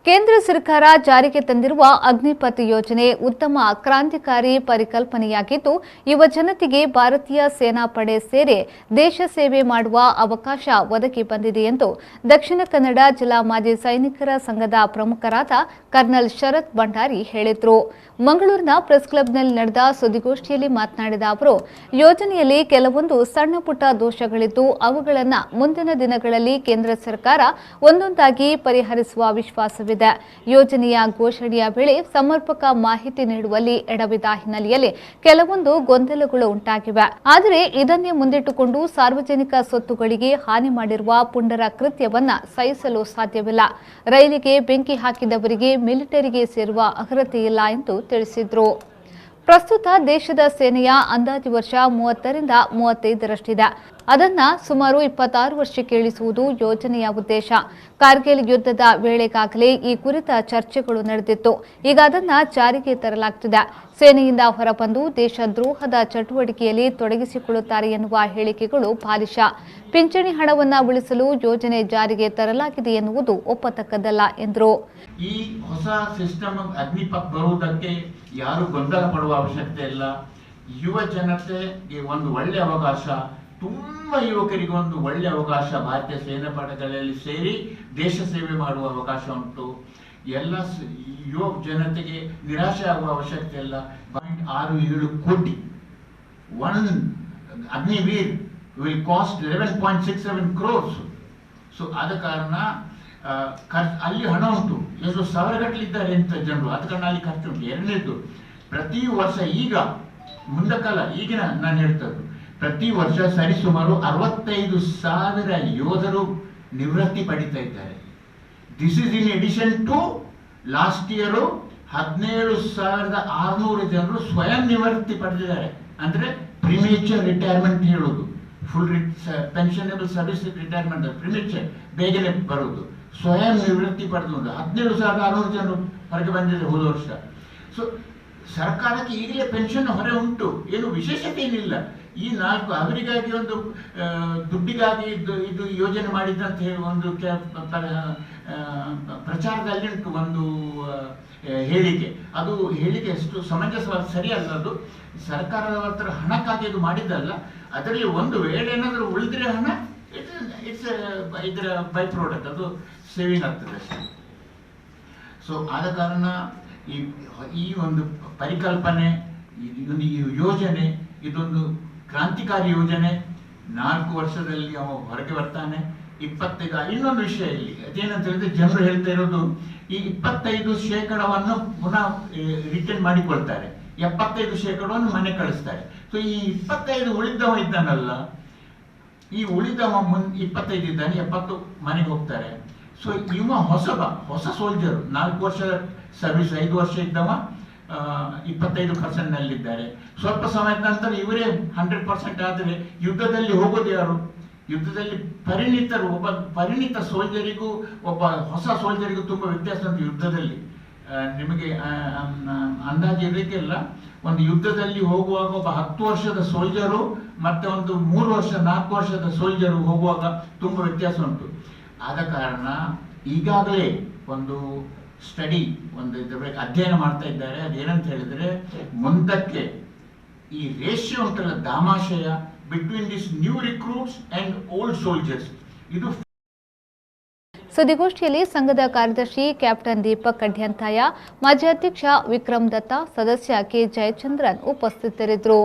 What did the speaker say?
ಕೇಂದ್ರ ಸರ್ಕಾರ ಜಾರಿಗೆ ತಂದಿರುವ ಅಗ್ನಿಪಥ್ ಯೋಜನೆ ಉತ್ತಮ ಕ್ರಾಂತಿಕಾರಿ ಪರಿಕಲ್ಪನೆಯಾಗಿದ್ದು ಯುವ ಜನತೆಗೆ ಭಾರತೀಯ ಸೇನಾಪಡೆ ಸೇರಿ ದೇಶ ಸೇವೆ ಮಾಡುವ ಅವಕಾಶ ಒದಗಿ ಬಂದಿದೆ ಎಂದು ದಕ್ಷಿಣ ಕನ್ನಡ ಜಿಲ್ಲಾ ಮಾಜಿ ಸೈನಿಕರ ಸಂಘದ ಪ್ರಮುಖರಾದ ಕರ್ನಲ್ ಶರತ್ ಭಂಡಾರಿ ಹೇಳಿದರು. ಮಂಗಳೂರಿನ ಪ್ರೆಸ್ ಕ್ಲಬ್ನಲ್ಲಿ ನಡೆದ ಸುದ್ದಿಗೋಷ್ಠಿಯಲ್ಲಿ ಮಾತನಾಡಿದ ಅವರು, ಯೋಜನೆಯಲ್ಲಿ ಕೆಲವೊಂದು ಸಣ್ಣ ಪುಟ್ಟ ದೋಷಗಳಿದ್ದು ಅವುಗಳನ್ನು ಮುಂದಿನ ದಿನಗಳಲ್ಲಿ ಕೇಂದ್ರ ಸರ್ಕಾರ ಒಂದೊಂದಾಗಿ ಪರಿಹರಿಸುವ ವಿಶ್ವಾಸವಿದೆ. ಯೋಜನೆಯ ಘೋಷಣೆಯ ವೇಳೆ ಸಮರ್ಪಕ ಮಾಹಿತಿ ನೀಡುವಲ್ಲಿ ಎಡವಿದ ಹಿನ್ನೆಲೆಯಲ್ಲಿ ಕೆಲವೊಂದು ಗೊಂದಲಗಳು ಉಂಟಾಗಿವೆ. ಆದರೆ ಇದನ್ನೇ ಮುಂದಿಟ್ಟುಕೊಂಡು ಸಾರ್ವಜನಿಕ ಸ್ವತ್ತುಗಳಿಗೆ ಹಾನಿ ಮಾಡಿರುವ ಪುಂಡರ ಕೃತ್ಯವನ್ನ ಸಹಿಸಲು ಸಾಧ್ಯವಿಲ್ಲ. ರೈಲಿಗೆ ಬೆಂಕಿ ಹಾಕಿದವರಿಗೆ ಮಿಲಿಟರಿಗೆ ಸೇರುವ ಅರ್ಹತೆ ಇಲ್ಲ ಎಂದು ತಿಳಿಸಿದರು. ಪ್ರಸ್ತುತ ದೇಶದ ಸೇನೆಯ ಅಂದಾಜು ವರ್ಷ 30ರಿಂದ 35ರಷ್ಟಿದೆ. ಅದನ್ನು ಸುಮಾರು 26 ವರ್ಷಕ್ಕೆ ಇಳಿಸುವುದು ಯೋಜನೆಯ ಉದ್ದೇಶ. ಕಾರ್ಗಿಲ್ ಯುದ್ಧದ ವೇಳೆಗಾಗಲೇ ಈ ಕುರಿತ ಚರ್ಚೆಗಳು ನಡೆದಿತ್ತು. ಈಗ ಅದನ್ನು ಜಾರಿಗೆ ತರಲಾಗುತ್ತಿದೆ. ಸೇನೆಯಿಂದ ಹೊರಬಂದು ದೇಶದ್ರೋಹದ ಚಟುವಟಿಕೆಯಲ್ಲಿ ತೊಡಗಿಸಿಕೊಳ್ಳುತ್ತಾರೆ ಎನ್ನುವ ಹೇಳಿಕೆಗಳು ಬಾಲಿಶ. ಪಿಂಚಣಿ ಹಣವನ್ನು ಉಳಿಸಲು ಯೋಜನೆ ಜಾರಿಗೆ ತರಲಾಗಿದೆ ಎನ್ನುವುದು ಒಪ್ಪತಕ್ಕದ್ದಲ್ಲ ಎಂದರು. ಈ ಹೊಸ ಸಿಸ್ಟಮ್ ಅಗ್ನಿಪಥ್ ಬರುವುದಕ್ಕೆ ಯಾರು ಗೊಂದಲ ಪಡುವ ಅವಶ್ಯಕತೆ ಇಲ್ಲ. ಯುವ ಜನತೆಗೆ ಒಂದು ಒಳ್ಳೆಯ ಅವಕಾಶ, ತುಂಬ ಯುವಕರಿಗೆ ಒಂದು ಒಳ್ಳೆಯ ಅವಕಾಶ. ಭಾರತೀಯ ಸೇನಾ ಪಡೆಗಳಲ್ಲಿ ಸೇರಿ ದೇಶ ಸೇವೆ ಮಾಡುವ ಅವಕಾಶ ಉಂಟು. ಎಲ್ಲ ಯುವ ಜನತೆಗೆ ನಿರಾಶೆ ಆಗುವ ಅವಶ್ಯಕತೆ ಇಲ್ಲ. 0.67 ಕೋಟಿ one Agniveer will cost 11.67 crores. So ಆದ ಕಾರಣ ಅಲ್ಲಿ ಹಣ ಉಂಟು. ಎಷ್ಟು ಸಾವಿರಗಟ್ಟಲಿದ್ದಾರೆ ಅಂತ ಜನರು, ಆದ ಕಾರಣ ಅಲ್ಲಿ ಖರ್ಚು ಉಂಟು. ಎರಡನೇದು, ಪ್ರತಿ ವರ್ಷ ಈಗ ಮುಂದಕ್ಕಲ್ಲ, ಈಗಿನ ನಾನು ಹೇಳ್ತದ್ದು, ಪ್ರತಿ ವರ್ಷ ಸರಿಸುಮಾರು 65,000 ಯೋಧರು ನಿವೃತ್ತಿ ಪಡಿತಾ ಇದ್ದಾರೆ. This is in addition to last year 17,600 ಜನರು ಸ್ವಯಂ ನಿವೃತ್ತಿ ಪಡೆದಿದ್ದಾರೆ. ಅಂದ್ರೆ ಪ್ರಿಮೇಚರ್ ರಿಟೈರ್ಮೆಂಟ್ ಹೇಳೋದು, full pensionable service retirement, premature ಬೇಗನೆ ಬರುವುದು. ಸ್ವಯಂ ನಿವೃತ್ತಿ ಪಡೆದು 17,600 ಜನರು ಹೊರಗೆ ಬಂದಿದೆ ಹೋದ ವರ್ಷ. ಸೊ ಸರ್ಕಾರಕ್ಕೆ ಈಗಲೇ ಪೆನ್ಷನ್ ಹೊರೆ ಉಂಟು, ಏನು ವಿಶೇಷತೆ ಏನಿಲ್ಲ. ಈ 4 ಅವರಿಗಾಗಿ ಒಂದು ದುಡ್ಡಿಗಾಗಿ ಇದು ಯೋಜನೆ ಮಾಡಿದ್ದಂತ ಹೇಳಿ ಒಂದು ಪ್ರಚಾರದಲ್ಲಿ ಉಂಟು ಒಂದು ಹೇಳಿಕೆ. ಅದು ಹೇಳಿಕೆ ಎಷ್ಟು ಸಮಂಜಸವಾದ ಸರಿಯಲ್ಲ. ಅದು ಸರ್ಕಾರದ ಹತ್ರ ಹಣಕ್ಕಾಗಿ ಇದು ಮಾಡಿದ್ದಲ್ಲ. ಅದರಲ್ಲಿ ಒಂದು ವೇಳೆ ಏನಾದರೂ ಉಳಿದ್ರೆ ಹಣ, ಇಟ್ಸ್ ಇದರ ಬೈ ಪ್ರಾಡಕ್ಟ್, ಅದು ಸೇವಿಂಗ್ ಆಗ್ತದೆ ಅಷ್ಟೇ. ಸೊ ಆದ ಕಾರಣ ಈ ಒಂದು ಪರಿಕಲ್ಪನೆ, ಈ ಯೋಜನೆ ಇದೊಂದು ಕ್ರಾಂತಿಕಾರಿ ಯೋಜನೆ. 4 ವರ್ಷದಲ್ಲಿ ಅವ ಹೊರಗೆ ಬರ್ತಾನೆ. 25 ಇನ್ನೊಂದು ವಿಷಯ ಇಲ್ಲಿ ಅದೇನಂತ ಹೇಳಿದ್ರೆ, ಜನರು ಹೇಳ್ತಾ ಇರೋದು ಈ 25% ಪುನಃ ರಿಟರ್ನ್ ಮಾಡಿಕೊಳ್ತಾರೆ, 75% ಮನೆ ಕಳಿಸ್ತಾರೆ. ಸೊ ಈ 25 ಉಳಿದವ ಇದ್ದಾನಲ್ಲ, ಈ ಉಳಿದವ 25 ಇದ್ದಾನೆ, 70 ಮನೆಗೆ ಹೋಗ್ತಾರೆ. ಸೊ ಇವ ಹೊಸ ಸೋಲ್ಜರ್, 4 ವರ್ಷ ಸರ್ವಿಸ್, 5 ವರ್ಷ ಇದ್ದವ 25% ನಲ್ಲಿದ್ದಾರೆ. ಸ್ವಲ್ಪ ಸಮಯದ ನಂತರ ಇವರೇ 100% ಆದರೆ ಯುದ್ಧದಲ್ಲಿ ಹೋಗೋದು ಯಾರು? ಯುದ್ಧದಲ್ಲಿ ಪರಿಣಿತರು. ಒಬ್ಬ ಪರಿಣಿತ ಸೋಲ್ಜರಿಗೂ ಒಬ್ಬ ಹೊಸ ಸೋಲ್ಜರಿಗೂ ತುಂಬ ವ್ಯತ್ಯಾಸ ಉಂಟು ಯುದ್ಧದಲ್ಲಿ. ನಿಮಗೆ ಅಂದಾಜು ಇರಲಿಕ್ಕೆಲ್ಲ, ಒಂದು ಯುದ್ಧದಲ್ಲಿ ಹೋಗುವಾಗ ಒಬ್ಬ 10 ವರ್ಷದ ಸೋಲ್ಜರು ಮತ್ತೆ ಒಂದು 3 ವರ್ಷ 4 ವರ್ಷದ ಸೋಲ್ಜರು ಹೋಗುವಾಗ ತುಂಬ ವ್ಯತ್ಯಾಸ ಉಂಟು. ಆದ ಕಾರಣ ಈಗಾಗಲೇ ಒಂದು ಸ್ಟಡಿ, ಒಂದು ಇದ್ರ ಬಗ್ಗೆ ಅಧ್ಯಯನ ಮಾಡ್ತಾ ಇದ್ದಾರೆ. ಅದೇನಂತ ಹೇಳಿದ್ರೆ, ಮುಂದಕ್ಕೆ ಈ ರೇಷಿಯೋ ಉಂಟಲ್ಲ, ದಾಮಾಶಯ between this new recruits and old soldiers, ಇದು. ಸುದ್ದಿಗೋಷ್ಠಿಯಲ್ಲಿ ಸಂಘದ ಕಾರ್ಯದರ್ಶಿ ಕ್ಯಾಪ್ಟನ್ ದೀಪಕ್ ಕಡ್ಯಂತಾಯ, ಮಾಜಿ ಅಧ್ಯಕ್ಷ ವಿಕ್ರಮ್ ದತ್ತ, ಸದಸ್ಯ ಕೆ ಜಯಚಂದ್ರನ್ ಉಪಸ್ಥಿತರಿದ್ದರು.